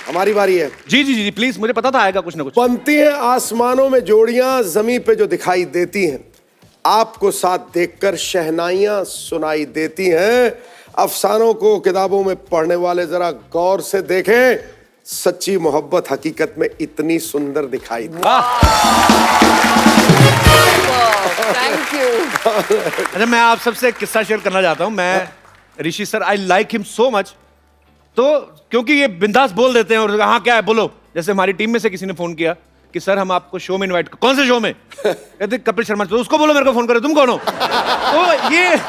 हमारी बारी है। जी जी जी प्लीज, मुझे पता था आएगा कुछ ना कुछ। बनती हैं आसमानों में जोड़ियां, जमीन पे जो दिखाई देती हैं, आपको साथ देखकर शहनाइयां सुनाई देती हैं। अफसानों को किताबों में पढ़ने वाले जरा गौर से देखें, सच्ची मोहब्बत हकीकत में इतनी सुंदर दिखाई दे। Thank you. अच्छा, मैं आप सबसे एक किस्सा शेयर करना चाहता हूँ। मैं Rishi sir, I like him so much. तो क्योंकि ये बिंदास बोल देते हैं और हाँ क्या है बोलो। जैसे हमारी टीम में से किसी ने फोन किया कि सर हम आपको शो में इनवाइट, कौन से शो में? कहते कपिल शर्मा। तो उसको बोलो मेरे को फोन करे, तुम कौन हो? तो ये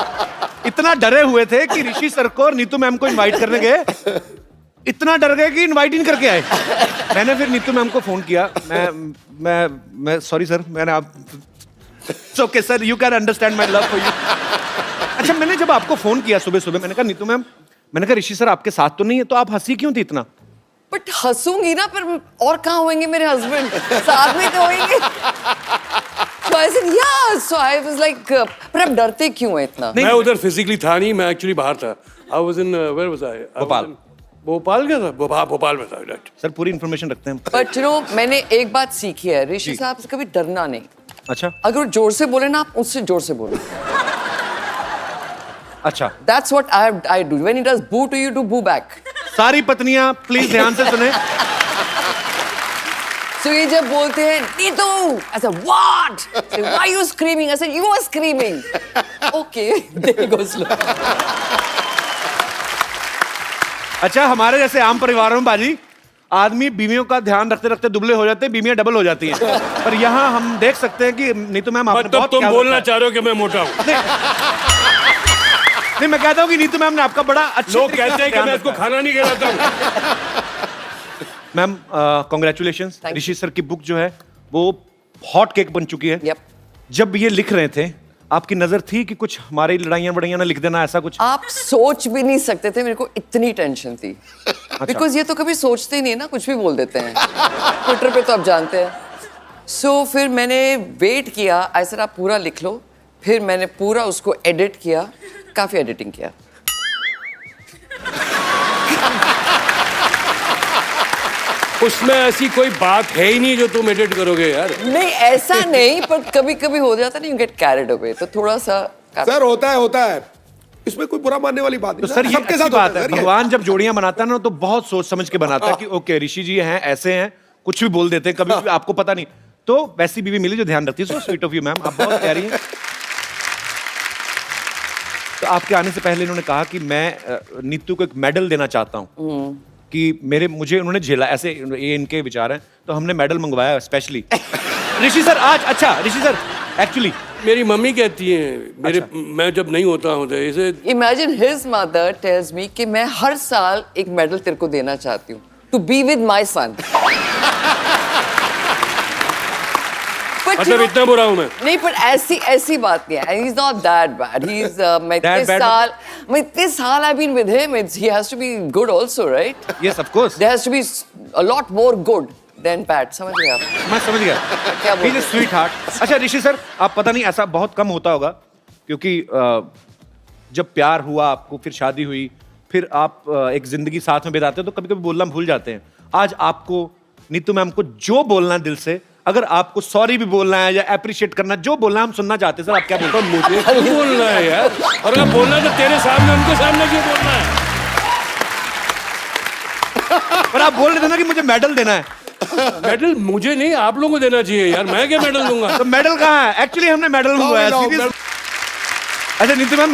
इतना डरे हुए थे कि ऋषि सर को और नीतू मैम को इनवाइट करने गए, इतना डर गए कि इनवाइट ही नहीं करके आए। मैंने फिर नीतू मैम को फोन किया। मैं सॉरी सर, मैंने आप okay sir, you can understand my love for you. अच्छा, मैंने जब आपको फोन किया सुबह सुबह, मैंने कहा नीतू मैम, मैंने कहा ऋषि सर आपके साथ तो नहीं है, तो आप हंसी क्यों थी इतना? बट हंसूंगी ना, पर और कहाँ होंगे मेरे हस्बैंड? साथ में तो होंगे। So I said yeah, so I was like, पर आप डरते क्यों हैं इतना? मैं उधर फिजिकली था नहीं, मैं एक्चुअली बाहर था। I was in where was I? Bhopal. Bhopal का था, भोपाल में था। राइट सर पूरी इन्फॉर्मेशन रखते हैं। बट यू नो, मैंने एक बात सीखी है ऋषि साहब से, कभी डरना नहीं। अच्छा अगर वो जोर से बोले ना, आप उससे जोर से बोलो। अच्छा, That's what I do. When he does boo to you, do boo back. सारी पत्नियां प्लीज ध्यान से सुने। So ये जब बोलते हैं Neetu, I said what? Say, why are you screaming? I said you were screaming. Okay, there he goes. अच्छा, हमारे जैसे आम परिवारों में बाजी आदमी बीवियों का ध्यान रखते रखते दुबले हो जाते हैं, बीवियां डबल हो जाती हैं। पर यहाँ हम देख सकते हैं कि नीतू मैम आपने मतलब बहुत तुम ख्याल बोलना रखा चाह रहे हो कि मैं मोटा हूँ? नहीं, मैं कहता हूँ कि नीतू मैम ने आपका बड़ा अच्छा लोग कहते हैं कि मैं इसको खाना नहीं खिलाता हूँ। Ma'am congratulations. Thank you. Rishi sir की बुक जो है वो हॉट केक बन चुकी है। Yep. जब ये लिख रहे थे आपकी नजर थी कि कुछ हमारी लड़ाइयां बड़ाइयां ना लिख देना, ऐसा कुछ? आप सोच भी नहीं सकते थे, मेरे को इतनी टेंशन थी। बिकॉज ये तो कभी सोचते ही नहीं ना, कुछ भी बोल देते हैं। ट्विटर पे तो आप जानते हैं। सो फिर मैंने वेट किया, ऐसा आप पूरा लिख लो। फिर मैंने पूरा उसको एडिट किया, काफी एडिटिंग किया। उसमें ऐसी कोई बात है ही नहीं जो तुम एडिट करोगे यार। नहीं ऐसा नहीं, पर कभी कभी हो जाता नहीं, यू गेट कैरिड अवे, तो थोड़ा सा सर होता है, इसमें कोई बुरा मानने वाली बात तो नहीं। सर ये सबके अच्छी साथ बात होता है। सर ये। भगवान जब जोड़ियां बनाता है ना तो बहुत सोच समझ के बनाता है कि ओके ऋषि जी हैं, ऐसे हैं, कुछ भी बोल देते हैं, कभी भी आपको पता नहीं। तो वैसी बीवी मिली जो ध्यान रखती है। So sweet of you ma'am, आप बहुत प्यारी हैं। तो आपके आने से पहले इन्होंने कहा कि मैं नीतू को एक मेडल देना चाहता हूँ कि मुझे उन्होंने झेला, ऐसे ये इनके विचार हैं। तो हमने मेडल मंगवाया स्पेशली ऋषि सर आज। अच्छा ऋषि सर, एक्चुअली मेरी मम्मी कहती है मेरे, मैं जब नहीं होता हूँ तो इसे imagine his mother tells me कि मैं हर साल एक मेडल तेरे को देना चाहती हूँ, to be with my son. मतलब इतना बुरा हूँ मैं? नहीं, पर ऐसी बात नहीं है। He's not that bad. He's मैं इतने साल I've been with him. He has to be good also, right? Yes of course, There has to be a lot more good than bad. समझ गए आप? मैं समझ गया। क्या बोल रहे हैं? Sweet heart. अच्छा ऋषि सर, आप पता नहीं ऐसा बहुत कम होता होगा क्योंकि जब प्यार हुआ आपको, फिर शादी हुई, फिर आप एक जिंदगी साथ में बिताते हो तो कभी कभी बोलना भूल जाते हैं। आज आपको नीतू मैम को जो बोलना है दिल से, अगर आपको सॉरी भी बोलना है या अप्रिशिएट करना, जो बोलना है हम सुनना चाहते हैं। सर आप क्या बोलते हैं? मुझे क्यों बोलना है यार? और अगर बोलना है तो तेरे सामने, उनके सामने क्यों बोलना है? पर आप बोल रहे थे ना कि मुझे मेडल देना है। मेडल मुझे नहीं, आप लोगों को देना चाहिए यार। मैं क्या मेडल दूंगा? तो मेडल कहाँ है? एक्चुअली हमने मेडल मंगवाया। सीरियस। अच्छा नीतू मैम,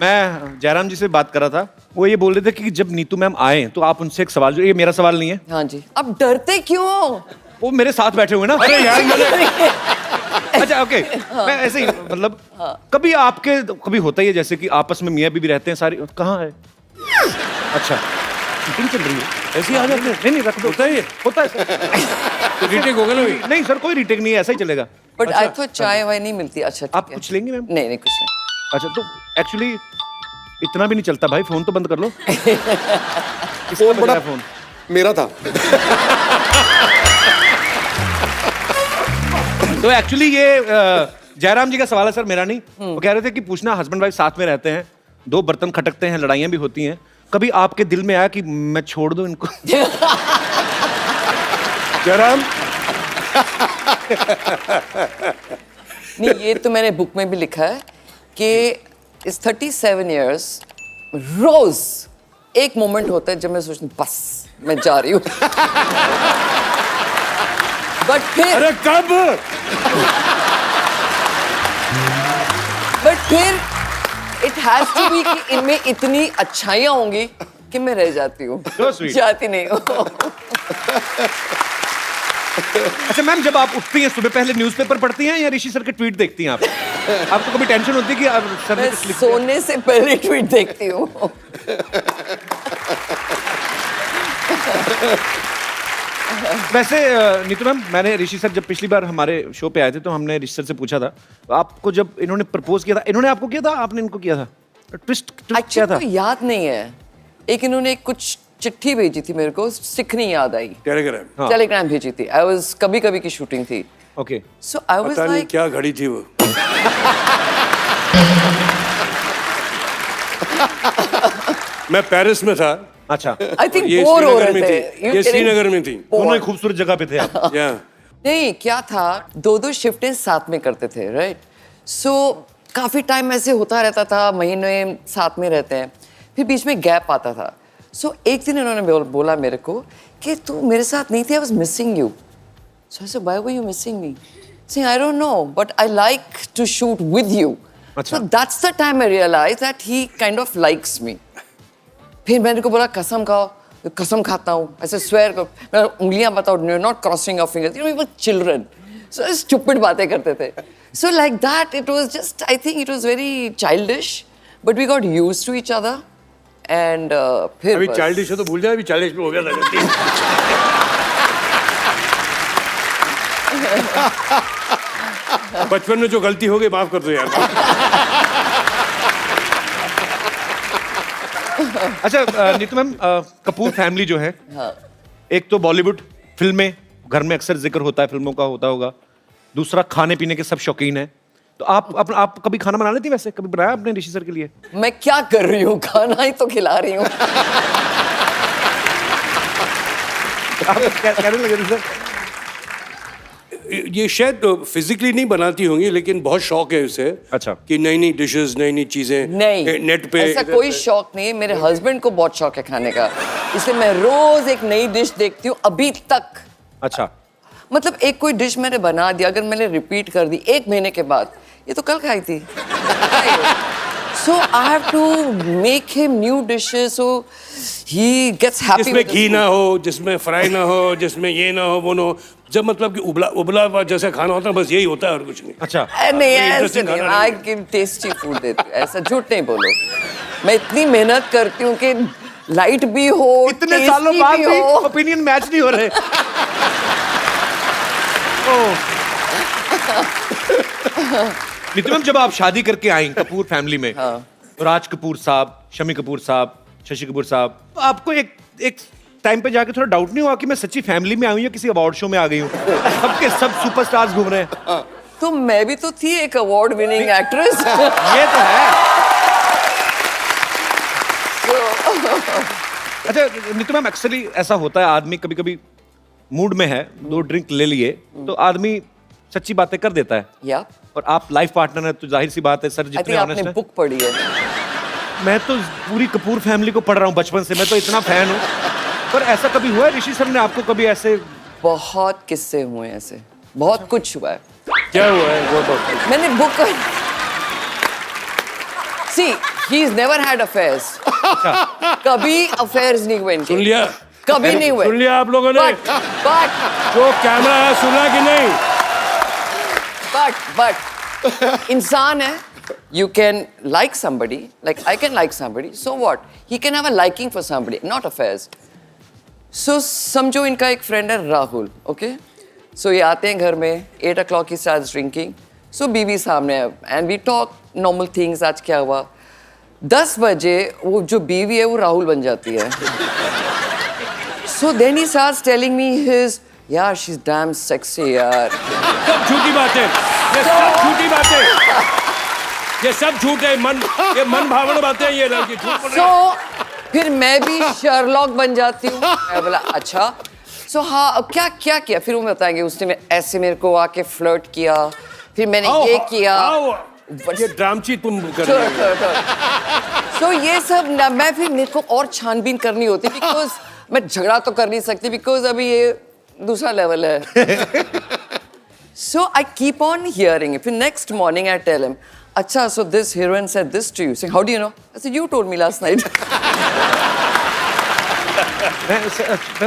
मैं जयराम जी से बात कर रहा था, वो ये बोल रहे थे कि जब नीतू मैम आए तो आप उनसे एक सवाल, जो ये मेरा सवाल नहीं है। हाँ जी। अब डरते क्यों? वो मेरे साथ बैठे हुए ना। अरे यार मैंने अच्छा ओके, मैं ऐसे ही मतलब कभी आपके कभी होता ही है जैसे कि आपस में मियाँ बीवी रहते हैं सारी, कहाँ है? अच्छा मीटिंग चल रही है, ऐसे ही आ जाते हैं। नहीं रख दो, होता है तो रीटेक होगा ना? नहीं सर कोई रीटेक नहीं है, ऐसा ही चलेगा। बट आई थॉट चाय वाय नहीं मिलती। अच्छा आप कुछ लेंगे मैम? नहीं कुछ नहीं। अच्छा तो एक्चुअली इतना भी नहीं चलता भाई, फोन तो बंद कर लो। फोन बड़ा फोन मेरा था। तो एक्चुअली ये जयराम जी का सवाल है सर, मेरा नहीं। वो कह रहे थे कि पूछना, हस्बैंड वाइफ साथ में रहते हैं, दो बर्तन खटकते हैं, लड़ाइयाँ भी होती हैं, कभी आपके दिल में आया कि मैं छोड़ दूं इनको? जयराम, नहीं, ये तो मैंने बुक में भी लिखा है कि इस 37 इयर्स रोज एक मोमेंट होता है जब मैं सोचती हूँ बस मैं जा रही हूँ। अरे कब? बट फिर इट हैज टू बी कि इनमें इतनी अच्छाइयाँ होंगी कि मैं रह जाती हूँ, So sweet. जाती नहीं हूँ। अच्छा मैम, जब आप उठती हैं सुबह पहले न्यूज़पेपर पढ़ती हैं या ऋषि सर के ट्वीट देखती हैं आप? आपको कभी टेंशन होती है कि अब सर ने मैं कुछ लिख दिया? सोने से पहले ट्वीट देखती हूँ। वैसे नीतू मैम, मैंने ऋषि सर जब पिछली बार हमारे शो पे आए थे तो हमने ऋषि सर से पूछा था, आपको जब इन्होंने प्रपोज किया था, इन्होंने आपको किया था, आपने इनको किया था? ट्विस्ट क्या एक्चुअली था? तो याद नहीं है, एक इन्होंने कुछ चिट्ठी भेजी थी मेरे को, सिखनी याद आई। टेलीग्राम। हाँ। टेलीग्राम भेजी थी। आई वाज कभी कभी की शूटिंग थी, ओके। सो आई वाज पता नहीं लाइक क्या घड़ी थी वो। मैं पेरिस में था। अच्छा, आई थिंक ये बोर हो श्रीनगर रहे में थे। थी। ये श्रीनगर में थी। दोनों ही खूबसूरत जगह पे थे आप। या नहीं, क्या था, दो शिफ्टें साथ में करते थे, राइट? सो काफी टाइम ऐसे होता रहता था, महीने साथ में रहते हैं, फिर बीच में गैप आता था। सो एक दिन इन्होंने बोला मेरे को कि तू मेरे साथ नहीं थी, I was missing you. So I said why were you missing me? Saying, I don't know, but I like to shoot with you. अच्छा। So that's the time I realized that he kind of likes me. फिर मैंने को बोला कसम खाओ, कसम खाता हूँ, ऐसे swear करो, मैं उंगलियां बताओ, you're not crossing your fingers. You know, we were children. So stupid बातें करते थे. So like that, it was just, I think it was very childish, but we got used to each other. And फिर अभी बस। Childish है तो भूल जाए, अभी 40 में हो गया था। बचपन में जो गलती हो गई माफ कर दो यार। अच्छा नीतू मैम, कपूर फैमिली जो है, हाँ। एक तो बॉलीवुड फिल्में, घर में अक्सर जिक्र होता है फिल्मों का, होता होगा। दूसरा, खाने पीने के सब शौकीन हैं। तो आप कभी खाना बना लेती हैं? वैसे कभी बनाया आपने ऋषि सर के लिए? मैं क्या कर रही हूँ, खाना ही तो खिला रही हूँ। आप कहने लगे थे सर? ये शायद फिजिकली नहीं बनाती होंगी, लेकिन बहुत शौक है उसे। अच्छा। कि नई नई डिशेस, नई नई चीजें नहीं, नेट पे। ऐसा कोई शौक नहीं है। मेरे हस्बैंड को बहुत शौक है खाने का, इसलिए मैं रोज एक नई डिश देखती हूँ अभी तक। अच्छा, मतलब एक कोई डिश मैंने बना दिया, अगर मैंने रिपीट कर दी 1 महीने के बाद, ये तो कल खाई थी। So I have to make him new dishes so he gets happy. जिसमें घी ना हो, जिसमें फ्राई ना हो, जिसमें ये ना हो, वो ना हो, जब मतलब कि उबला हुआ जैसा खाना होता है, बस यही होता है और कुछ नहीं। अच्छा। नहीं, ऐसे interesting नहीं, खाना आई गिव टेस्टी फूड देती हूँ, ऐसा झूठ नहीं बोलो। मैं इतनी मेहनत करती हूँ कि लाइट भी हो, इतने tasty सालों बाद भी हो। ओपिनियन मैच नहीं हो रहे। नीतू मैम, जब आप शादी करके आई कपूर फैमिली में, तो राज कपूर साहब, शम्मी कपूर साहब, शशि कपूर साहब, तो आपको एक टाइम पे जाके थोड़ा डाउट नहीं हुआ कि मैं सच्ची फैमिली में आई हूँ या किसी अवार्ड शो में आ गई हूँ? सबके सब सुपरस्टार्स घूम रहे हैं। तो मैं भी तो थी एक अवार्ड विनिंग एक्ट्रेस। ये तो है। अच्छा नीतू मैम, अक्सर ही ऐसा होता है, आदमी कभी कभी मूड में है, 2 ड्रिंक ले लिए तो आदमी सच्ची बातें कर देता है। या और आप लाइफ पार्टनर है तो जाहिर सी बात है सर, आई जितने थिंक ऑनेस्ट आपने हैं। बुक पढ़ी है। मैं तो पूरी कपूर फैमिली को पढ़ रहा हूँ बचपन से, मैं तो इतना फैन हूँ। पर ऐसा कभी हुआ है ऋषि सर ने आपको कभी ऐसे? बहुत किस्से हुए हैं ऐसे, बहुत कुछ हुआ है। क्या हुआ है वो तो? मैंने book see he is never had affairs. कभी अफेयर्स नहीं हुए इनके। सुन लिया? कभी नहीं हुए। सुन लिया आप लोगों ने? बट जो कैमरा है सुना कि नहीं? बट इंसान है, you can like somebody, like I can like somebody, so what? He can have a liking for somebody, not affairs. So समझो इनका एक फ्रेंड है राहुल, okay? So ये आते हैं घर में, 8 o'clock he starts drinking. So बीवी सामने है and we talk normal things, आज क्या हुआ? 10 बजे वो जो बीवी है वो राहुल बन जाती है। So then he starts telling me his, यार she's damn sexy यार। सब झूठी बातें, ये सब झूठी बातें, ये सब झूठ है। ये मन भावना बातें हैं, ये लड़की झूठ बोल रही है। So फिर मैं भी शर्लॉक बन जाती हूँ। मैं बोला अच्छा। सो हाँ, अब क्या क्या किया फिर वो बताएंगे। उसने ऐसे मेरे को आके फ्लर्ट किया, फिर मैंने ये किया। ये ड्रामची तुम कर रही हो। सो ये सब मैं फिर मेरे को और छानबीन करनी होती बिकॉज मैं झगड़ा तो कर नहीं सकती बिकॉज अभी ये दूसरा लेवल है। So I keep on hearing. फिर next morning I tell him, अच्छा so this heroine said this to you. Say how do you know? I said you told me last night.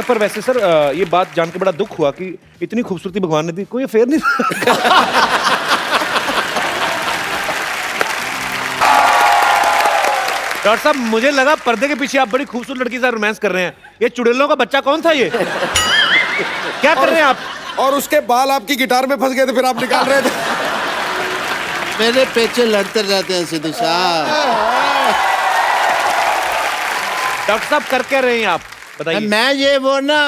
पर वैसे sir ये बात जान के बड़ा दुख हुआ कि इतनी खूबसूरती भगवान ने दी, कोई अफेयर नहीं। डॉक्टर साहब मुझे लगा पर्दे के पीछे आप बड़ी खूबसूरत लड़की से रोमांस कर रहे हैं। ये चुड़ैलों का बच्चा कौन था ये? क्या कर रहे हैं आप? और उसके बाल आपकी गिटार में फंस गए थे, फिर आप निकाल रहे थे। मेरे पीछे लड़ते रहते हैं सिद्धू साहब। डॉक्टर साहब कर क्या रहे हैं आप बताइए? मैं ये वो ना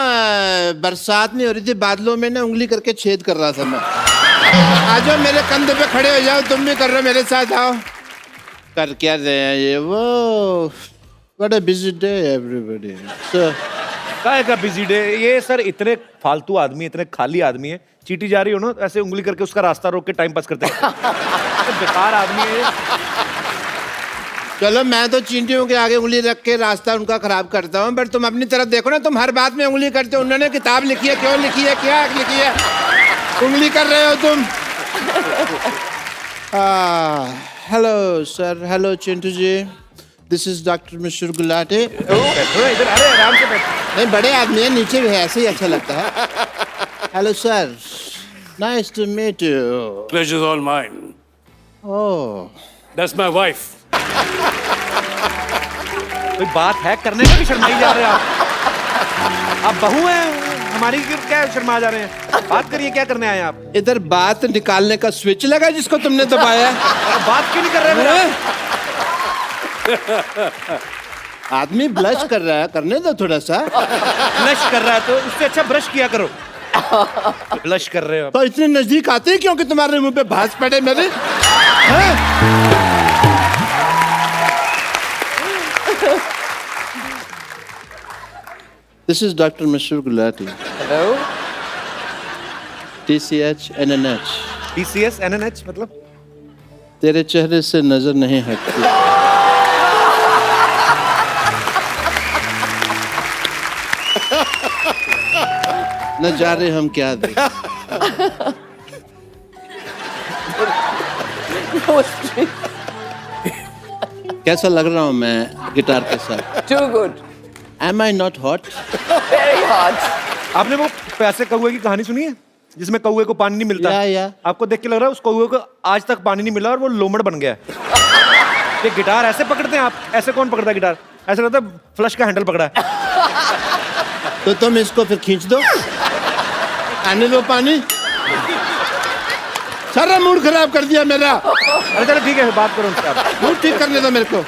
बरसात नहीं हो रही थी, बादलों में ना उंगली करके छेद कर रहा था मैं। आ जाओ मेरे कंधे पे खड़े हो जाओ, तुम भी कर रहे हो मेरे साथ, आओ। कर क्या रहे हैं ये वो? What a busy day everybody. काय का बिजी डे? ये सर इतने फालतू आदमी, इतने खाली आदमी है, चीटी जा रही हो ना ऐसे उंगली करके उसका रास्ता रोक के टाइम पास करते हैं। बेकार आदमी है। चलो मैं तो चींटियों के आगे उंगली रख के रास्ता उनका खराब करता हूँ, बट तुम अपनी तरफ देखो ना, तुम हर बात में उंगली करते हो। उन्होंने किताब लिखी है, क्यों लिखी है, क्या लिखी है, उंगली कर रहे हो तुम। Hello sir, hello Chintu ji, this is doctor Mishra Gulati. इधर अरे आराम से बैठ। नहीं बड़े आदमी है, नीचे भी है, ऐसे ही अच्छा लगता है। Hello sir, nice to meet you. Pleasure's all mine. Oh, That's my wife. कोई बात है करने में भी शर्माई जा रहे हैं आप बहू हैं हमारी, क्या शर्मा जा रहे हैं? बात करिए, क्या करने आए हैं आप? इधर बात निकालने का स्विच लगा जिसको तुमने दबाया। बात क्यों नहीं कर रहे हैं? आदमी ब्लश कर रहा है, करने दो थोड़ा सा। ब्लश कर रहा है तो उससे अच्छा ब्रश किया करो। ब्लश कर रहे हो तो इतने नजदीक आते हैं क्योंकि तुम्हारे मुंह पे भांज पड़े मेरे। दिस इज डॉक्टर मशहूर Gulati. Hello. TCH NNH। TCS NNH मतलब? तेरे चेहरे से नजर नहीं हटती। न जा रहे हम क्या देख। कैसा लग रहा हूँ मैं गिटार के साथ? Too good. Am I not hot? Very hot. आपने वो पैसे कौए की कहानी सुनी है जिसमें कौए को पानी नहीं मिलता? या। आपको देख के लग रहा है उस कौए को आज तक पानी नहीं मिला और वो लोमड़ बन गया है। ये गिटार ऐसे पकड़ते हैं आप? ऐसे कौन पकड़ता है गिटार? ऐसा लगता है फ्लश का हैंडल पकड़ा है। तो तुम इसको फिर खींच दो, आने दो पानी। सारा मूड खराब कर दिया मेरा। अरे चलो ठीक है, बात करो उनसे आप। मूड ठीक करने दो मेरे को।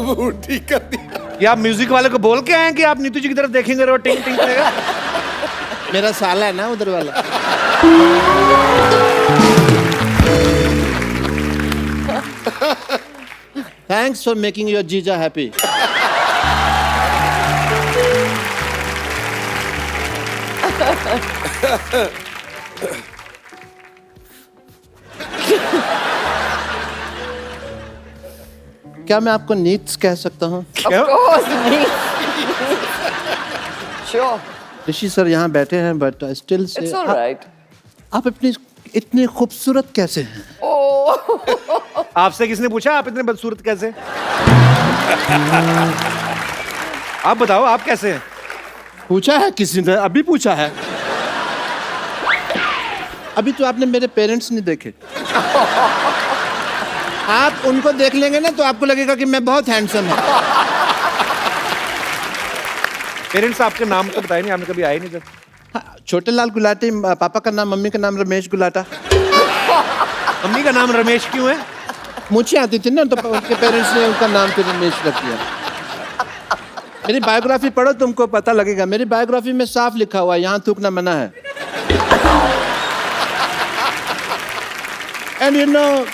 वो ठीक कर दिया। ये आप म्यूजिक वाले को बोल के आए हैं कि आप नीतू जी की तरफ देखेंगे और टिंग टिंग करेगा? मेरा साला है ना उधर वाला। थैंक्स फॉर मेकिंग योर जीजा हैप्पी। क्या मैं आपको नीड्स कह सकता हूँ? Of course, me. Sure. Rishi sir यहाँ बैठे हैं, but still say It's all right. आप इतनी इतनी खूबसूरत कैसे हैं? Oh. आपसे किसने पूछा आप इतने बदसूरत कैसे? आप बताओ आप कैसे हैं? पूछा है किसी ने? अभी पूछा है? अभी तो आपने मेरे पेरेंट्स नहीं देखे। आप उनको देख लेंगे ना तो आपको लगेगा कि मैं बहुत हैंडसम हूँ। पेरेंट्स आपके नाम तो बताए नहीं, आपने कभी आए नहीं जब। हाँ, छोटे लाल गुलाटी, पापा का नाम, मम्मी का नाम रमेश गुलाटा। मम्मी का नाम रमेश क्यों है? मुझे आती थी ना तो उनके पेरेंट्स ने उनका नाम फिर रमेश रख दिया। मेरी बायोग्राफी पढ़ो, तुमको पता लगेगा। मेरी बायोग्राफी में साफ लिखा हुआ है, यहाँ थूकना मना है। And you know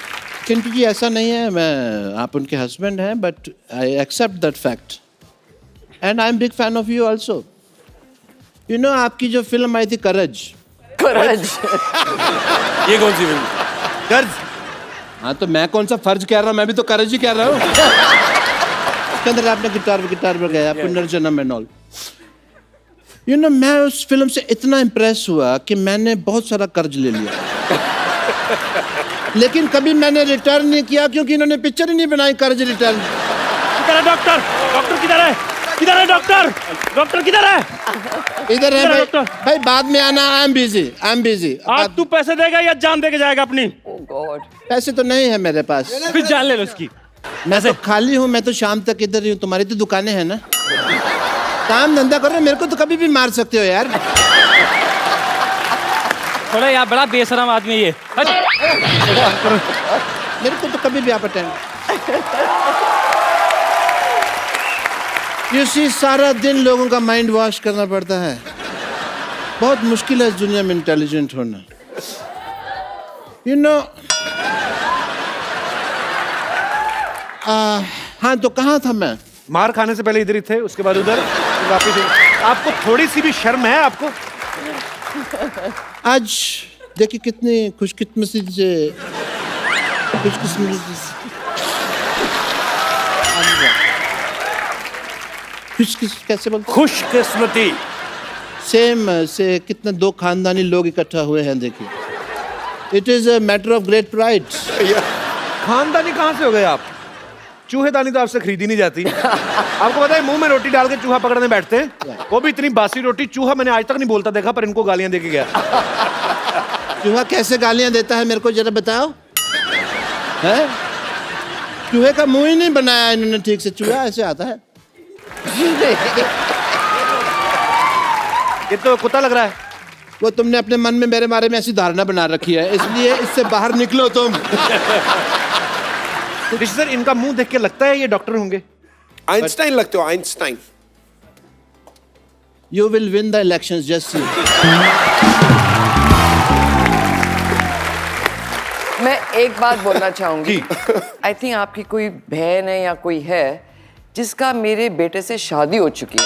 Chintu ji ऐसा नहीं है, मैं आप उनके हस्बैंड हैं, but I accept that fact and I am big fan of you also. You know आपकी जो फिल्म आई थी करज, करज। ये कौन सी फिल्म? कर्ज। हाँ तो मैं कौन सा फर्ज कह रहा हूँ, मैं भी तो करज ही कह रहा हूँ। उसके अंदर आपने गिटार पर गया पुनर्जन्म एंड ऑल। यू नो मैं उस फिल्म से इतना इम्प्रेस हुआ कि मैंने बहुत सारा कर्ज ले लिया, लेकिन कभी मैंने रिटर्न नहीं किया क्योंकि इन्होंने पिक्चर ही नहीं बनाई कर्ज रिटर्न। किधर है डॉक्टर? डॉक्टर किधर है? किधर है डॉक्टर? डॉक्टर किधर है? इधर है किधर है भाई, डॉक्टर? भाई बाद में आना, आई एम बिजी। आज तू पैसे देगा या जान दे के जाएगा अपनी? Oh God. पैसे तो नहीं है मेरे पास, फिर जान ले लो उसकी। मैं तो खाली हूँ, मैं तो शाम तक इधर ही हूँ। तुम्हारी तो दुकानें हैं ना, काम धंधा करो, मेरे को तो कभी भी मार सकते हो यार। थोड़ा यार बड़ा बेशरम आदमी है ये। हट। मेरे को तो कभी भी आप अटेंड। यू सी सारा दिन लोगों का माइंड वॉश करना पड़ता है, बहुत मुश्किल है इस दुनिया में इंटेलिजेंट होना। यू नो हाँ तो कहाँ था मैं? मार खाने से पहले इधर ही थे, उसके बाद उधर, फिर वापस इधर। आपको थोड़ी सी भी शर्म है आपको? आज देखिए कितनी खुशकिस्मती से कैसे बोलते खुशकिस्मती। सेम से कितने दो खानदानी लोग इकट्ठा हुए हैं, देखिए। It is a matter of great pride. खानदानी कहाँ से हो गए आप? चूहेदानी तो आपसे खरीदी नहीं जाती। आपको पता है मुंह में रोटी डाल के चूहा पकड़ने बैठते हैं, वो भी इतनी बासी रोटी। चूहा मैंने आज तक नहीं बोलता देखा, पर इनको गालियां दे के गया। चूहा कैसे गालियां देता है मेरे को जरा बताओ, है? चूहे का मुंह ही नहीं बनाया इन्होंने ठीक से, चूहा ऐसे आता है। ये तो कुत्ता लग रहा है। वो तुमने अपने मन में मेरे बारे में ऐसी धारणा बना रखी है, इसलिए इससे बाहर निकलो तुम। ऋषि सर, इनका मुंह देख के लगता है ये डॉक्टर होंगे। आइंस्टाइन लगते हो, Einstein. You will win the elections, just see. मैं एक बात बोलना चाहूंगी। आई थिंक आपकी कोई बहन है या कोई है जिसका मेरे बेटे से शादी हो चुकी है,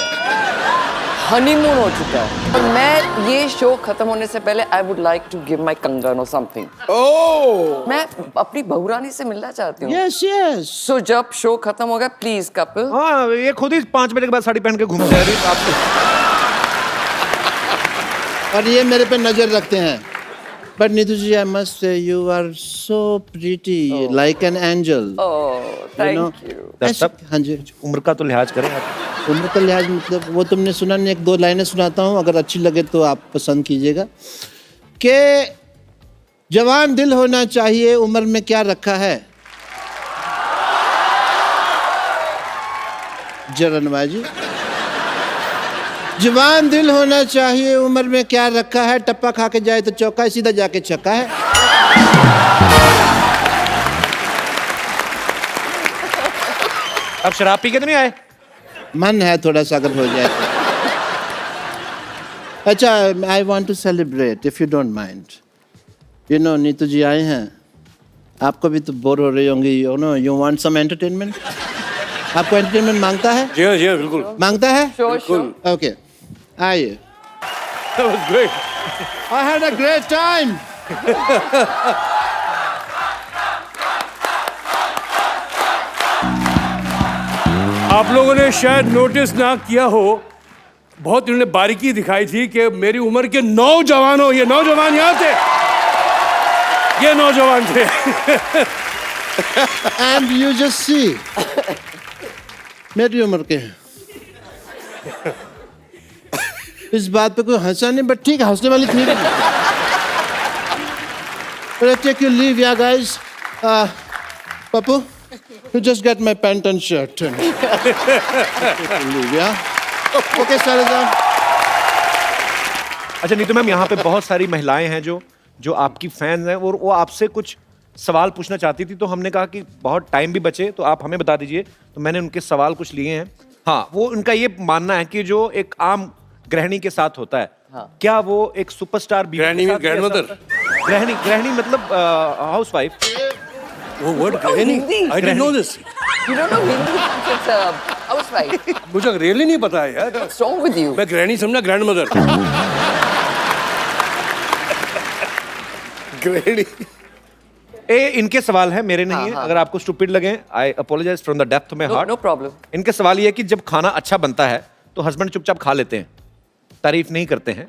हनीमून हो चुका है, और मैं ये शो खत्म होने से पहले I would like to give my कंगन और समथिंग। ओह, मैं अपनी बहुरानी से मिलना चाहती हूँ। Yes yes. सो जब शो खत्म होगा प्लीज कपिल। हाँ, ये खुद ही 5 बजे के बाद साड़ी पहन के घूमते हैं आपको। और ये मेरे पे नजर रखते हैं। But Neetu ji, I must say you are so pretty like an angel. Thank you. हाँ जी। उम्र का तो लिहाज करें आप। उम्र का लिहाज मतलब वो तुमने सुना नहीं, 1-2 लाइनें सुनाता हूँ, अगर अच्छी लगे तो आप पसंद कीजिएगा। कि जवान दिल होना चाहिए, उम्र में क्या रखा है। जरनबाजी। जवान दिल होना चाहिए, उम्र में क्या रखा है। टप्पा खा के जाए तो चौका है, सीधा जाके छक्का है। अब शराब पी के तो नहीं आए? मन है थोड़ा सा, अगर हो जाए तो। अच्छा, I want to celebrate if you don't mind. You know Neetu ji आए हैं, आपको भी तो बोर हो रही होंगी। You know you want some entertainment. आपको एंटरटेनमेंट मांगता है? जी हाँ, जी हाँ, बिल्कुल। मांगता है? श्योर। ओके, आइए। That was great. I had a great time. आप लोगों ने शायद नोटिस ना किया हो, बहुत इन्होंने बारीकी दिखाई थी कि मेरी उम्र के नौजवानों, ये नौजवान यहाँ थे, ये नौजवान थे। And you just see, मेरी उम्र के हैं। इस बात पे कोई हंसा नहीं, बट ठीक है, हंसने वाली थी। But I take your leave, yeah, guys. Papu, you just get my pant and shirt. Leave, yeah. Okay, Sarazan. अच्छा नीतू मैम, यहाँ पे बहुत सारी महिलाएं हैं जो आपकी फैन हैं और वो आपसे कुछ सवाल पूछना चाहती थी, तो हमने कहा कि बहुत टाइम भी बचे तो आप हमें बता दीजिए। तो मैंने उनके सवाल कुछ लिए हैं। हाँ, वो उनका ये मानना है कि जो एक आम गृहिणी के साथ होता है, क्या वो एक सुपरस्टार बीवी के साथ भी ऐसा होता है? गृहिणी मतलब हाउसवाइफ। वो वर्ड Oh, ग्रहणी, Hindi. I didn't know this. You don't know Hindi? It's I was right. मुझे रियली नहीं पता है यार। What's wrong with you? मैं ग्रहणी समझा ग्रैंड मदर। ग्रहणी। इनके सवाल है, मेरे नहीं है। अगर आपको स्टूपिड लगे, I apologise from the depth of my No, heart. no problem. इनके सवाल ये है कि जब खाना अच्छा बनता है तो हस्बैंड चुपचाप खा लेते हैं, तारीफ नहीं करते हैं,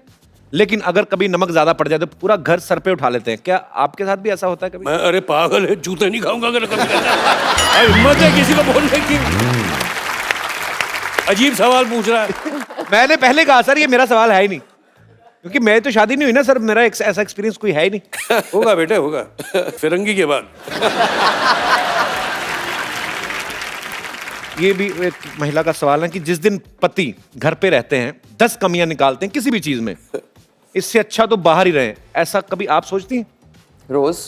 लेकिन अगर कभी नमक ज्यादा पड़ जाए तो पूरा घर सर पे उठा लेते हैं। क्या आपके साथ भी ऐसा होता है कभी? मैं अरे पागल है, जूते नहीं खाऊंगा अगर कभी अरे हिम्मत है किसी को बोलने की। अजीब सवाल पूछ रहा है। मैंने पहले कहा सर ये मेरा सवाल है ही नहीं, क्योंकि मैं तो शादी नहीं हुई ना सर, मेरा ऐसा एक्सपीरियंस कोई है ही नहीं। होगा बेटे होगा, फिरंगी के बाद। ये भी एक महिला का सवाल है कि जिस दिन पति घर पे रहते हैं 10 कमियां निकालते हैं किसी भी चीज में, इससे अच्छा तो बाहर ही रहे, ऐसा कभी आप सोचती हैं? Rose.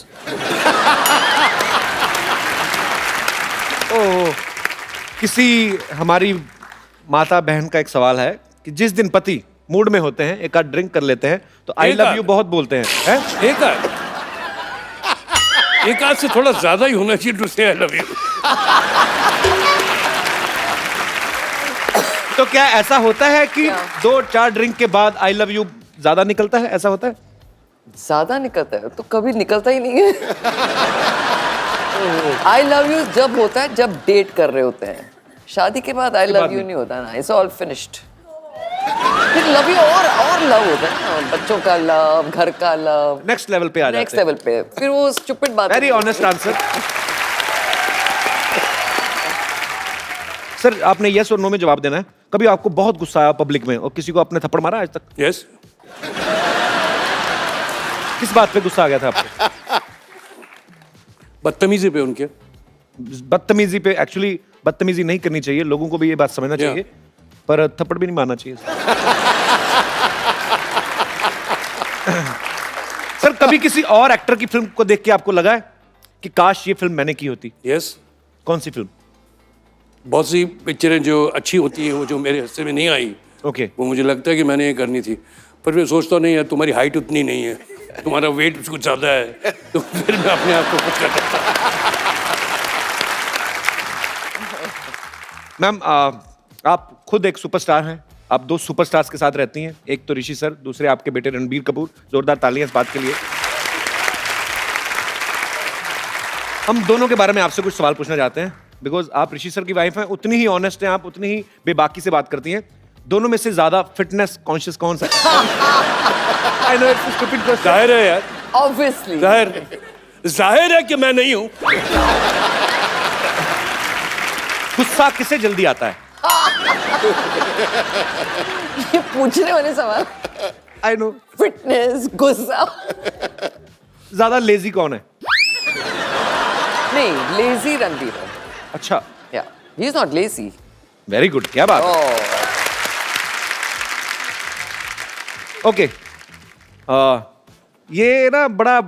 ओ, किसी हमारी माता बहन का एक सवाल है कि जिस दिन पति मूड में होते हैं, एक आध ड्रिंक कर लेते हैं तो आई एक लव आध? यू बहुत बोलते हैं, हैं? एक आध से थोड़ा ज्यादा ही होना चाहिए टू से आई लव यू। तो क्या ऐसा होता है कि 2-4 ड्रिंक के बाद आई लव यू ज्यादा निकलता है, ऐसा होता है? ज्यादा निकलता है तो कभी निकलता ही नहीं है। आई लव यू जब होता है जब डेट कर रहे होते हैं, शादी के बाद आई लव यू नहीं होता ना, इट्स ऑल फिनिश्ड। फिर लव यू और लव होता है ना, बच्चों का लव, घर का लव, नेक्स्ट लेवल पे आ जाते हैं। नेक्स्ट लेवल पे। फिर वो स्टूपिड बात वेरी ऑनेस्ट आंसर। सर आपने यस और नो में जवाब देना है। कभी आपको बहुत गुस्सा आया पब्लिक में और किसी को आपने थप्पड़ मारा आज तक? यस। किस बात पे गुस्सा आ गया था आपको? बदतमीजी पे उनके। बदतमीजी पे? एक्चुअली बदतमीजी नहीं करनी चाहिए, लोगों को भी ये बात समझना चाहिए, पर थप्पड़ भी नहीं मारना चाहिए। सर कभी किसी और एक्टर की फिल्म को देख के आपको लगा है कि काश ये फिल्म मैंने की होती? यस। कौन सी फिल्म? बहुत सी पिक्चरें जो अच्छी होती हैं वो जो मेरे हिस्से में नहीं आई, ओके। वो मुझे लगता है कि मैंने ये करनी थी, पर मैं सोचता नहीं है तुम्हारी हाइट उतनी नहीं है, तुम्हारा वेट कुछ ज्यादा है, तो फिर मैं अपने आप को खुश कर सकता हूं। मैम आप खुद एक सुपरस्टार हैं, आप 2 सुपरस्टार्स के साथ रहती हैं, एक तो ऋषि सर, दूसरे आपके बेटे रणबीर कपूर। जोरदार तालियां इस बात के लिए। हम दोनों के बारे में आपसे कुछ सवाल पूछना चाहते हैं, बिकॉज आप ऋषि सर की वाइफ हैं, उतनी ही ऑनेस्ट हैं आप, उतनी ही बेबाकी से बात करती हैं। दोनों में से ज्यादा फिटनेस कॉन्शियस कौन सा है? I know it's a stupid question. जाहिर है यार, ऑब्वियसली। जाहिर है कि मैं नहीं हूं। गुस्सा किसे जल्दी आता है? ये पूछने वाले सवाल। I know. फिटनेस, गुस्सा। ज्यादा लेजी कौन है? नहीं, लेजी रणबीर है। अच्छा, या he is not lazy. Very good, क्या बात है। ओके, ये ना बड़ा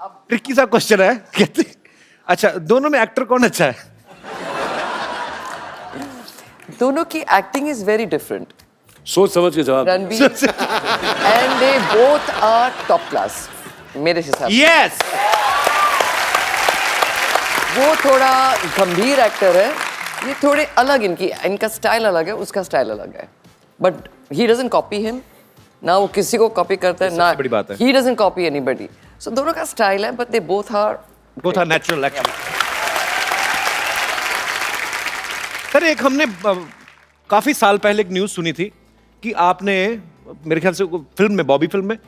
ट्रिकी सा क्वेश्चन है। कहते अच्छा, दोनों में एक्टर कौन अच्छा है? दोनों की एक्टिंग इज वेरी डिफरेंट। सोच समझ के जवाब। Ranbir and they both are top class मेरे हिसाब से। यस। वो थोड़ा गंभीर एक्टर है, ये थोड़े अलग, इनका स्टाइल अलग है, उसका स्टाइल अलग है, but he doesn't copy him ना, वो किसी को कॉपी करता है ना, बड़ी बात है। He doesn't copy anybody. So दोनों का स्टाइल है, but they both are natural actually. Sir एक हमने काफी साल पहले एक न्यूज सुनी थी कि आपने मेरे ख्याल से फिल्म में, बॉबी फिल्म में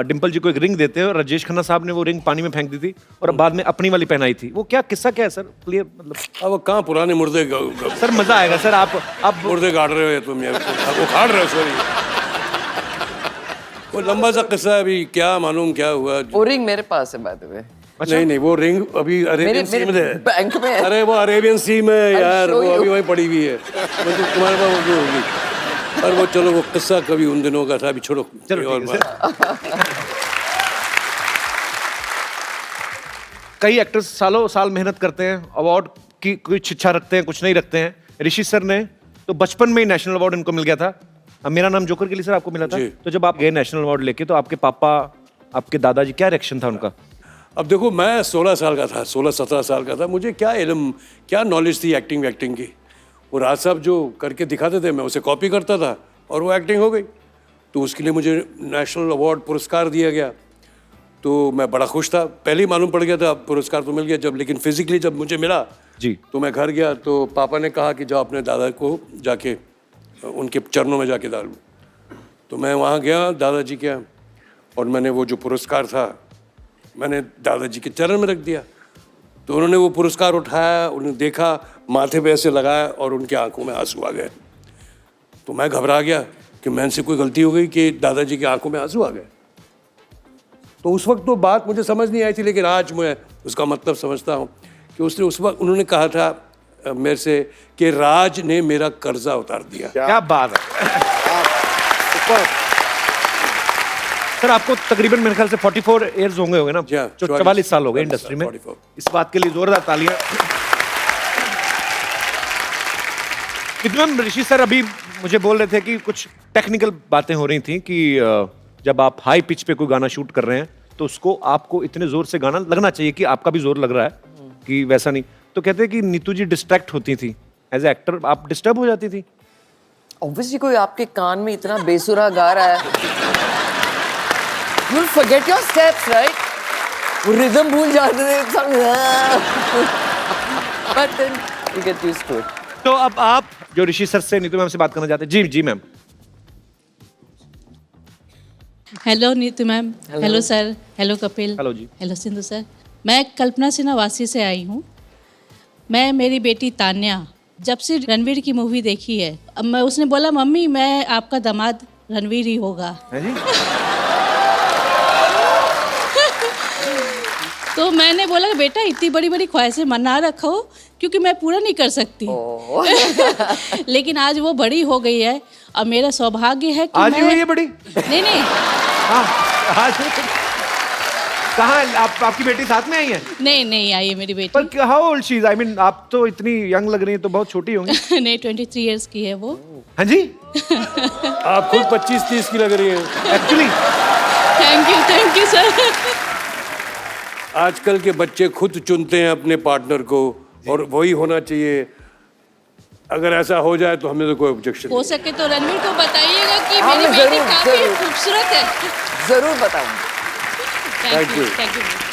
डिम्पल जी को एक रिंग देते हैं और राजेश खन्ना साहब ने वो रिंग पानी में फेंक दी थी और बाद में अपनी वाली पहनाई थी। वो क्या किस्सा क्या है सर? क्लियर मतलब। अब वो कहाँ पुराने मुर्दे सर मजा आएगा सर, आप मुर्दे गाड़ रहे हो तुम, वो खाड़ रहे हो, सॉरी। वो लंबा सा किस्सा है, अभी क्या मालूम क्या हुआ। वो रिंग मेरे पास है बाय द वे। नहीं नहीं, वो रिंग अभी अरेबियन सी में है। बैंक में है। अरे वो अरेबियन सी में है यार, show वो you. अभी वहीं पड़ी हुई है, वो तो तुम्हारे पास वो भी होगी। और वो चलो, वो किस्सा कभी उन दिनों का था, अभी छोड़ो। चलो और ठीक है सर। कई एक्टर्स सालों साल मेहनत करते हैं, अवार्ड की कुछ इच्छा रखते हैं, कुछ नहीं रखते हैं। ऋषि सर ने तो बचपन में ही नेशनल अवार्ड इनको मिल गया था। अब मेरा नाम जोकर के लिए सर आपको मिला था। जी। तो जब आप गए नेशनल अवार्ड लेके, तो आपके पापा, आपके दादाजी, क्या रिएक्शन था उनका? अब देखो मैं 16 साल का था, 16-17 साल का था, मुझे क्या इल्म, क्या नॉलेज थी एक्टिंग वैक्टिंग की। वो राज साहब जो करके दिखाते थे मैं उसे कॉपी करता था और वो एक्टिंग हो गई। तो उसके लिए मुझे नेशनल अवार्ड पुरस्कार दिया गया, तो मैं बड़ा खुश था। पहले ही मालूम पड़ गया था पुरस्कार तो मिल गया जब, लेकिन फिजिकली जब मुझे मिला जी, तो मैं घर गया तो पापा ने कहा कि जाओ अपने दादा को जाके उनके चरणों में जाके डालो। तो मैं वहाँ गया दादाजी के यहाँ और मैंने वो जो पुरस्कार था मैंने दादाजी के चरण में रख दिया। तो उन्होंने वो पुरस्कार उठाया, उन्होंने देखा, माथे पे ऐसे लगाया और उनकी आंखों में आंसू आ गए। तो मैं घबरा गया कि मैंने से कोई गलती हो गई कि दादाजी की आंखों में आंसू आ गए। तो उस वक्त तो बात मुझे समझ नहीं आई थी, लेकिन आज मैं उसका मतलब समझता हूँ कि उसने उस वक्त उन्होंने कहा था मेरे से कि राज ने मेरा कर्जा उतार दिया। क्या बात है सर। आपको तकरीबन मेरे ख्याल से 44 इयर्स होंगे ना, जी हाँ, 44 साल हो गए इंडस्ट्री में। 44। इस बात के लिए जोरदार तालियां। मैम ऋषि सर अभी मुझे बोल रहे थे कि कुछ टेक्निकल बातें हो रही थी कि जब आप हाई पिच पे कोई गाना शूट कर रहे हैं तो उसको आपको इतने जोर से गाना लगना चाहिए कि आपका भी जोर लग रहा है कि वैसा नहीं। तो कहते हैं कि नीतू जी डिस्ट्रैक्ट होती थी एज ए एक्टर, आप डिस्टर्ब हो जाती थी? ऑब्वियसली कोई आपके कान में इतना बेसुरा गा रहा है, you'll forget your steps, right? वो रिदम भूल जाते थे but then you get used to it. तो अब आप जो ऋषि सर से नीतू मैम से बात करना चाहते हैं। जी जी ma'am. Hello Neetu ma'am, hello sir, hello Kapil, hello जी। Hello Sindhu sir. मैं कल्पना सिन्हा वासी से आई हूँ। मैं मेरी बेटी तान्या जब से रणवीर की मूवी देखी है, अब मैं उसने बोला मम्मी मैं आपका दामाद रणवीर ही होगा। है जी? तो मैंने बोला बेटा इतनी बड़ी बड़ी ख्वाहिशें मना रखो क्योंकि मैं पूरा नहीं कर सकती। लेकिन आज वो बड़ी हो गई है और मेरा सौभाग्य है कि आज ही मैं... हुई है बड़ी? नहीं हाँ, आज कहाँ आपकी बेटी साथ में आई है? नहीं आई है मेरी बेटी। पर how old she is? I mean आप तो इतनी यंग लग रही हैं, तो बहुत छोटी होंगी। नहीं 23 इयर्स की है वो। हाँ जी? आप खुद 25-30 की लग रही हैं एक्चुअली। Thank you sir. आजकल के बच्चे खुद चुनते हैं अपने पार्टनर को और वही होना चाहिए। अगर ऐसा हो जाए तो हमें तो कोई ऑब्जेक्शन हो सके तो रणवीर को बताइएगा कि हाँ, मेरी मैं बेटी जरूर, काफी जरूर। खूबसूरत है। जरूर बताऊंगी। Thank you.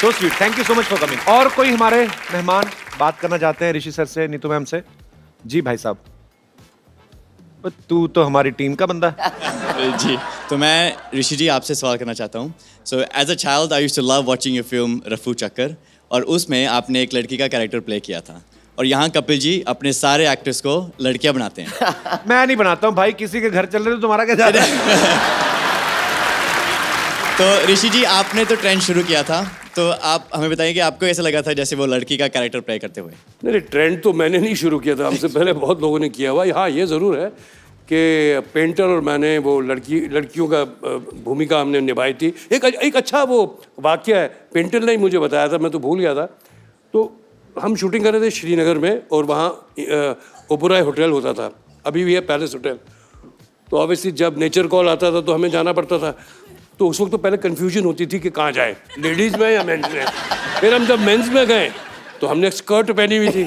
So sweet, thank you so much for coming. और कोई हमारे मेहमान बात करना चाहते हैं ऋषि सर से, नीतू मैम से? जी भाई साहब। तू तो हमारी टीम का बंदा है। जी, तो मैं ऋषि जी आपसे सवाल करना चाहता हूँ। So as a child I used to love watching your film Rafoo Chakkar, और उसमें आपने एक लड़की का कैरेक्टर प्ले किया था, और यहाँ कपिल जी अपने सारे एक्टर्स को लड़कियाँ बनाते हैं। मैं नहीं बनाता हूँ भाई, किसी के घर चल रहे तो तुम्हारा क्या जा रहा है? तो ऋषि जी आपने तो ट्रेंड शुरू किया था, तो आप हमें बताइए कि आपको ऐसा लगा था जैसे वो लड़की का कैरेक्टर प्ले करते हुए? नहीं, ट्रेंड तो मैंने नहीं शुरू किया था, हमसे पहले बहुत लोगों ने किया हुआ। हाँ, ये ज़रूर है कि पेंटर और मैंने वो लड़कियों का भूमिका हमने निभाई थी। एक अच्छा वो वाकया है, पेंटर ने ही मुझे बताया था, मैं तो भूल गया था। तो हम शूटिंग कर रहे थे श्रीनगर में, और वहाँ ओबराय होटल होता था, अभी भी है पैलेस होटल। तो ऑब्वियसली जब नेचर कॉल आता था तो हमें जाना पड़ता था। तो उस वक्त तो पहले कन्फ्यूजन होती थी कि कहाँ जाए, लेडीज़ में या मेंस में। फिर हम जब मेंस में गए तो हमने स्कर्ट पहनी हुई थी,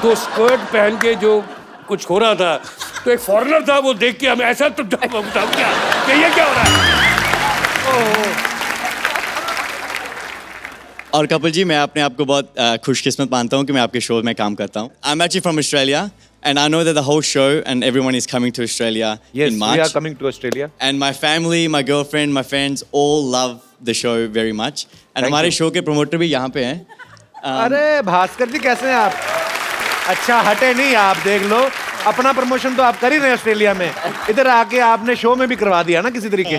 तो स्कर्ट पहन के जो कुछ हो रहा था, तो एक फॉरेनर था, वो देख के हमें ऐसा तो क्या कि ये क्या हो रहा है। और कपिल जी, मैं अपने आप को बहुत खुशकिस्मत मानता हूँ कि मैं आपके शो में काम करता हूँ। I am actually from Australia and I know that the whole show and everyone is coming to Australia Yes, in March. we are coming to Australia. And my family, my girlfriend, my friends all love the show very much. And हमारे show के promoter भी यहाँ पे हैं। अरे भास्कर जी कैसे हैं आप? अच्छा हटे नहीं, आप देख लो, अपना प्रमोशन तो आप कर ही रहे हैं ऑस्ट्रेलिया में, इधर आके आपने शो में भी करवा दिया ना किसी तरीके।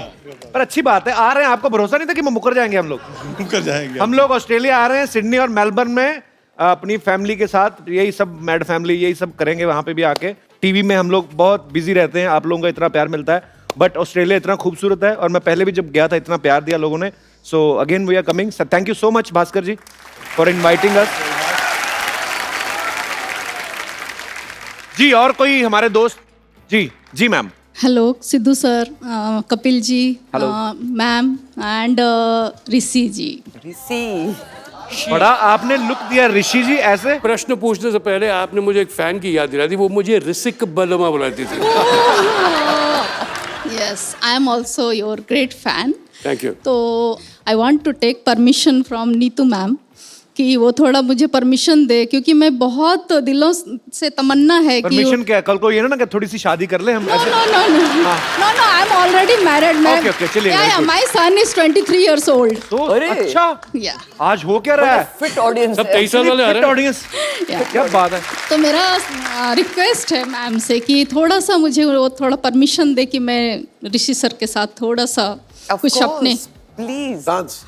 पर अच्छी बात है, आ रहे हैं। आपको भरोसा नहीं था कि मुकर जाएंगे हम लोग? मुकर जाएंगे हम लोग ऑस्ट्रेलिया आ रहे हैं, सिडनी और मेलबर्न में अपनी फैमिली के साथ, यही सब मैड फैमिली यही सब करेंगे वहां पे भी आके। टीवी में हम लोग बहुत बिजी रहते हैं, आप लोगों का इतना प्यार मिलता है, बट ऑस्ट्रेलिया इतना खूबसूरत है, और मैं पहले भी जब गया था इतना प्यार दिया लोगों ने। So again we are coming. Thank you so much Bhaskar ji for inviting us. जी और कोई हमारे दोस्त? जी जी ma'am. Hello Sidhu sir, Kapil ji, ma'am and Rishi ji. Rishi बड़ा आपने लुक दिया ऋषि जी ऐसे। प्रश्न पूछने से पहले आपने मुझे एक फैन की याद दिलाई थी, वो मुझे ऋषिक बलमा बुलाती थी। Yes, I am also your great fan. Thank you. तो I want to take permission from Neetu ma'am कि वो थोड़ा मुझे परमिशन दे, क्योंकि मैं बहुत दिलों से तमन्ना है कि परमिशन क्या, कल को ये ना कि थोड़ी सी शादी कर ले हम ऐसे। No, I am already married ma'am. Okay, चलिए, very good. My son is 23 years old। तो अरे। अच्छा या आज हो क्या रहा है? फिट ऑडियंस सब 23 साल वाले आ रहे हैं। ऑडियंस, क्या बात है। तो मेरा रिक्वेस्ट है मैम से कि थोड़ा सा मुझे वो थोड़ा परमिशन दे कि मैं ऋषि सर के साथ थोड़ा सा कुछ अपने प्लीज डांस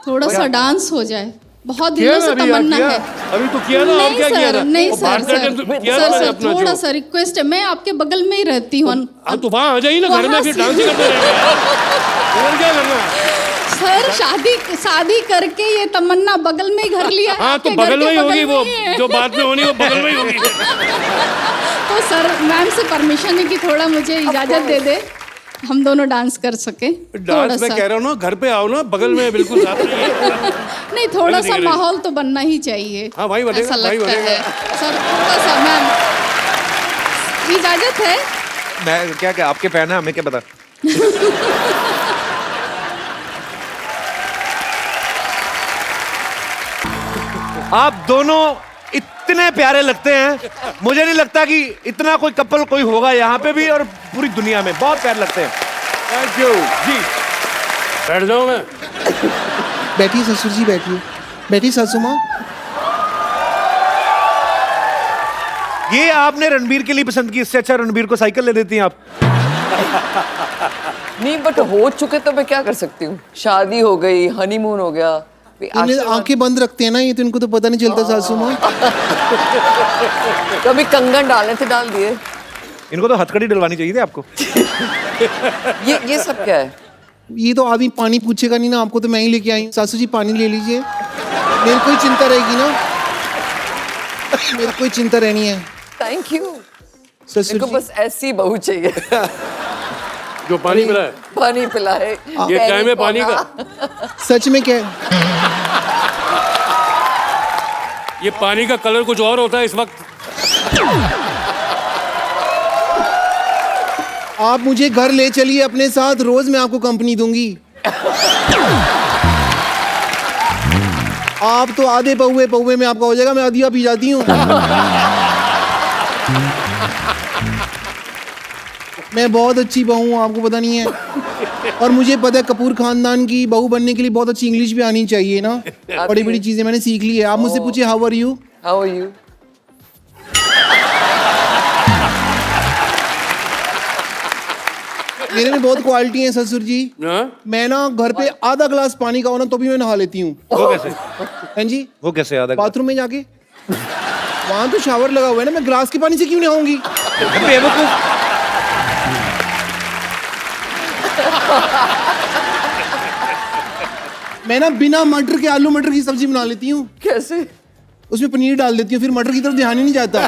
थोड़ा सा डांस हो जाए। बहुत किया दिनों ना से अभी, तमन्ना किया? है। अभी तो किया ना, और नहीं क्या किया सर, था? नहीं वो सर, भारतनाट्यम सर, किया था सर, अपना थोड़ा जो। सा रिक्वेस्ट है। मैं आपके बगल में ही रहती हूँ। हाँ तो वहाँ आ जाइए ना, घर में वहाँ फिर से- डांस ही करते रहेंगे। और क्या करना है? सर शादी करके ये तमन्ना बगल में ही घर लिया है। हाँ तो आपके घर बगल के में ही होगी वो, में ही है। जो बाद में होनी वो बगल में ही होगी। तो सर मैम से परमिशन है कि थोड़ा मुझे इजाजत दे दे, हम दोनों डांस कर सके। थोड़ा डांस मैं सा कह रहा हूँ ना, घर पे आओ ना, बगल में बिल्कुल साथ में ही। नहीं, थोड़ा नहीं, सा नहीं। माहौल तो बनना ही चाहिए। हाँ, वही बनेगा, ऐसा वही लगता बनेगा। है सर, थोड़ा सा मैम इजाजत है। मैं क्या आपके फैन है, हमें क्या पता। आप दोनों इतने प्यारे लगते हैं, मुझे नहीं लगता कि इतना कोई कपल कोई होगा यहाँ पे भी और पूरी दुनिया में। बहुत प्यारे लगते हैं। थैंक यू जी। बैठ जाओ मैं। बैठिए ससुर जी, बैठिए। बैठिए सासू माँ। ये आपने रणबीर के लिए पसंद की, इससे अच्छा रणबीर को साइकिल ले देती हैं आप। नहीं, बट हो चुके तो मैं क्या कर सकती हूँ। शादी हो गई, हनीमून हो गया। इन्हें आंखें बंद रखते हैं ना ये, तो इनको तो पता नहीं चलता सासू माँ। कभी कंगन डालने थे, डाल दिए। इनको तो हथकड़ी डलवानी चाहिए थी आपको। ये सब क्या है? ये तो आदमी पानी पूछेगा नहीं ना, आपको तो मैं ही लेके आई हूँ। सासू जी पानी ले लीजिए, मेरे को ही चिंता रहेगी ना, मेरे को ही चिंता रहनी है। Thank you. ससुर मेरे को जी बस ऐसी बहू चाहिए जो पानी पिला है। पानी पिलाए। ये टाइम है पानी का। सच में क्या ये पानी का कलर कुछ और होता है इस वक्त। आप मुझे घर ले चलिए अपने साथ, रोज मैं आपको कंपनी दूंगी। आप तो आधे पौवे में आपका हो जाएगा, मैं आधिया पी जाती हूँ। मैं बहुत अच्छी बहू हूँ, आपको पता नहीं है। और मुझे पता है कपूर खानदान की बहू बनने के लिए बहुत अच्छी इंग्लिश भी आनी चाहिए ना। बड़ी बड़ी चीजें मैंने सीख ली है। आप मुझसे पूछिए how are you. How are you? मेरे में बहुत क्वालिटी है ससुर जी। हाँ? मैं ना घर पे आधा ग्लास पानी का हो ना तो भी मैं नहा लेती हूँ। वो कैसे? हैं जी? वो कैसे याद है? बाथरूम में जाके, वहां तो शावर लगा हुआ है ना, मैं ग्लास के पानी से क्यों नहाऊंगी? बेवकूफ। मैं ना बिना मटर के आलू मटर की सब्जी बना लेती हूँ। कैसे? उसमें पनीर डाल देती हूँ, फिर मटर की तरफ ध्यान ही नहीं जाता।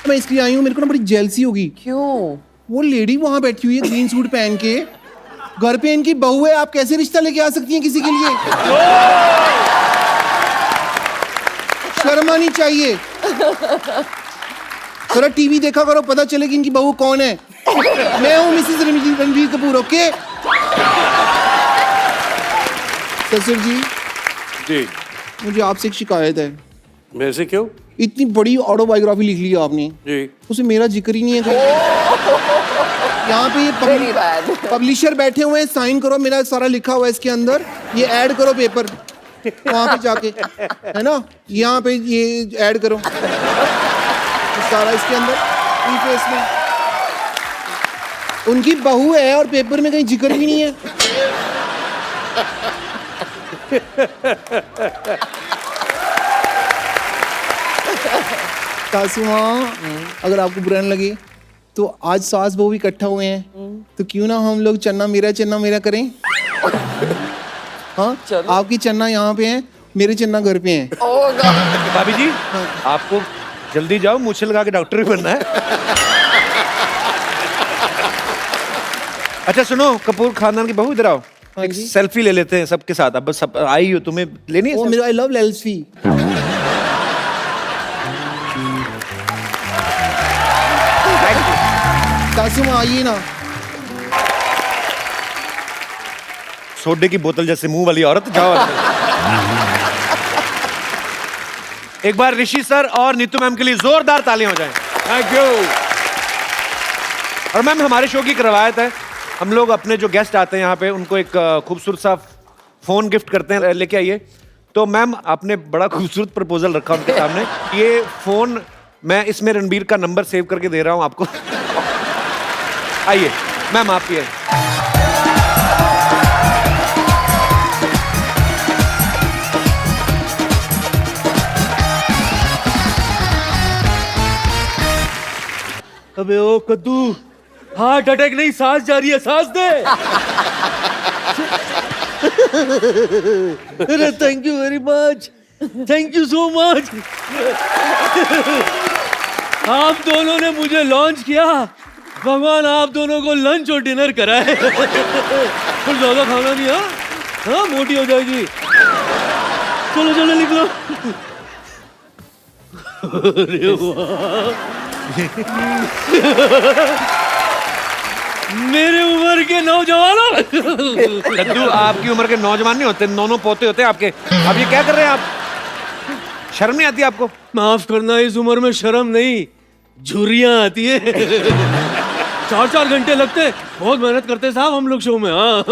मैं इसलिए आई हूँ, मेरे को ना बड़ी जेलसी होगी। क्यों? वो लेडी वहां बैठी हुई है ग्रीन सूट पहन के, घर पे इनकी बहू है, आप कैसे रिश्ता लेके आ सकती हैं किसी के लिए? शर्म आनी चाहिए। थोड़ा टीवी देखा करो, पता चले कि इनकी बहू कौन है। मैं हूँ मिसेस रणबीर कपूर, ओके? ससुर जी, जी। मुझे आपसे एक शिकायत है। मेरे से क्यों? इतनी बड़ी ऑटोबायोग्राफी लिख ली आपने, जी। उसमें मेरा जिक्र ही नहीं है कहीं। यहाँ पे Very bad. ये पब्लिशर बैठे हुए हैं, साइन करो, मेरा सारा लिखा हुआ है इसके अंदर, ये ऐड करो पेपर वहाँ पे जाके, है ना? यहाँ पे ये ऐड करो ये सारा इसके अंदर प्रीफेस में। उनकी बहू है और पेपर में कहीं जिक्र भी नहीं है। सासू माँ, अगर आपको बुरा न लगे तो आज सास बहू इकट्ठा हुए हैं, तो क्यों ना हम लोग चन्ना मेरा करें? हाँ, आपकी चन्ना यहाँ पे है, मेरे चन्ना घर पे हैं। Oh God. भाभी जी, आपको जल्दी जाओ, मूछे लगा के डॉक्टर भी बनना है। अच्छा सुनो, कपूर खानदान की बहू इधर आओ, एक सेल्फी ले लेते हैं सबके साथ। अब बस सब आई हो, तुम्हें लेनी है? मेरा आई लव लेल्सी। कासिम आइए ना। सोडे की बोतल जैसे मुंह वाली औरत, जाओ। एक बार ऋषि सर और नीतू मैम के लिए जोरदार तालियां हो जाएं। Thank you. और मैम, हमारे शो की एक रवायत है, हम लोग अपने जो गेस्ट आते हैं यहाँ पे उनको एक खूबसूरत सा फोन गिफ्ट करते हैं, लेके आइए। तो मैम, आपने बड़ा खूबसूरत प्रपोजल रखा उनके सामने। ये फोन मैं इसमें रणबीर का नंबर सेव करके दे रहा हूँ आपको। आइए मैम, आप ही आइए। अबे ओ कद्दू, हार्ट अटैक नहीं, सांस जा रही है, सांस दे। अरे thank you very much, thank you so much. आप दोनों ने मुझे लॉन्च किया, भगवान आप दोनों को लंच और डिनर कराए। कुछ ज्यादा खाना नहीं, हाँ मोटी हो जाएगी। चलो चलो निकलो। अरे वाह, मेरे उम्र के नौजवानों। लड्डू, आपकी उम्र के नौजवान नहीं होते, नौनों पोते होते हैं आपके। अब ये क्या कर रहे हैं आप? शर्म नहीं आती आपको? माफ करना, इस उम्र में शर्म नहीं, झुर्रियां आती है। 4-4 घंटे लगते, बहुत मेहनत करते साहब हम लोग शो में। हाँ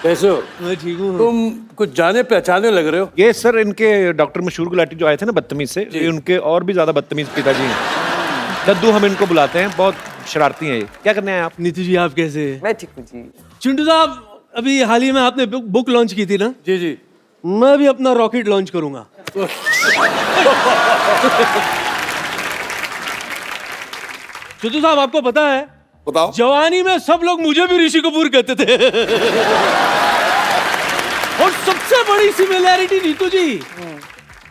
कैसे हो? मैं ठीक हूँ। तुम कुछ जाने पहचाने लग रहे हो। ये सर इनके डॉक्टर मशहूर गुलाटी जो आए थे ना बदतमीज से, ये उनके और भी ज्यादा बदतमीज पिताजी हैं। लड्डू हम इनको बुलाते हैं, बहुत शरारती हैं ये। क्या करने आए आप? नीतू जी आप कैसे? मैं ठीक हूँ जी। चिंटू साहब, अभी हाल ही में आपने बुक लॉन्च की थी ना? जी जी। मैं भी अपना रॉकेट लॉन्च करूंगा। चिंटू साहब, आपको पता है, बताओ। जवानी में सब लोग मुझे भी ऋषि कपूर कहते थे। और सबसे बड़ी सिमिलैरिटी नीतू जी,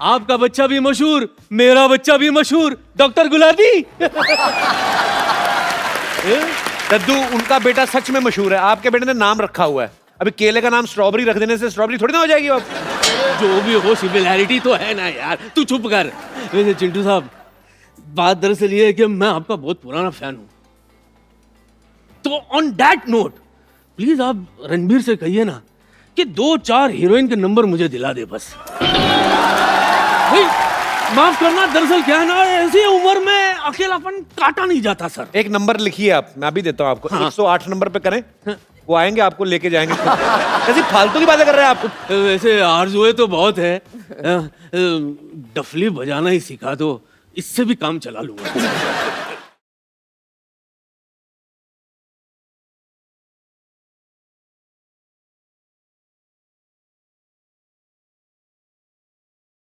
आपका बच्चा भी मशहूर, मेरा बच्चा भी मशहूर, डॉक्टर गुलाटी। लड्डू, उनका बेटा सच में मशहूर है, आपके बेटे ने नाम रखा हुआ है। अभी केले का नाम स्ट्रॉबेरी रख देने से स्ट्रॉबेरी थोड़ी ना हो जाएगी अब। जो भी हो, सिमिलैरिटी तो है ना यार, तू चुप कर। वैसे चिंटू साहब, बात दरअसल ये है कि मैं आपका बहुत पुराना फैन हूं। तो ऑन दैट नोट, प्लीज आप रणबीर से कहिए ना कि 2-4 हीरोइन के नंबर मुझे दिला दे बस। नहीं, माफ करना, दरअसल क्या है ना, ऐसी उम्र में अकेलापन काटा नहीं जाता सर। एक नंबर लिखिए आप, मैं अभी देता हूँ आपको। 108 नंबर पे करें, वो आएंगे आपको लेके जाएंगे। कैसी फालतू की बातें कर रहे हैं आप? वैसे आरज़ुएं तो बहुत है, डफली बजाना ही सिखा दो, इससे भी काम चला लूंगा।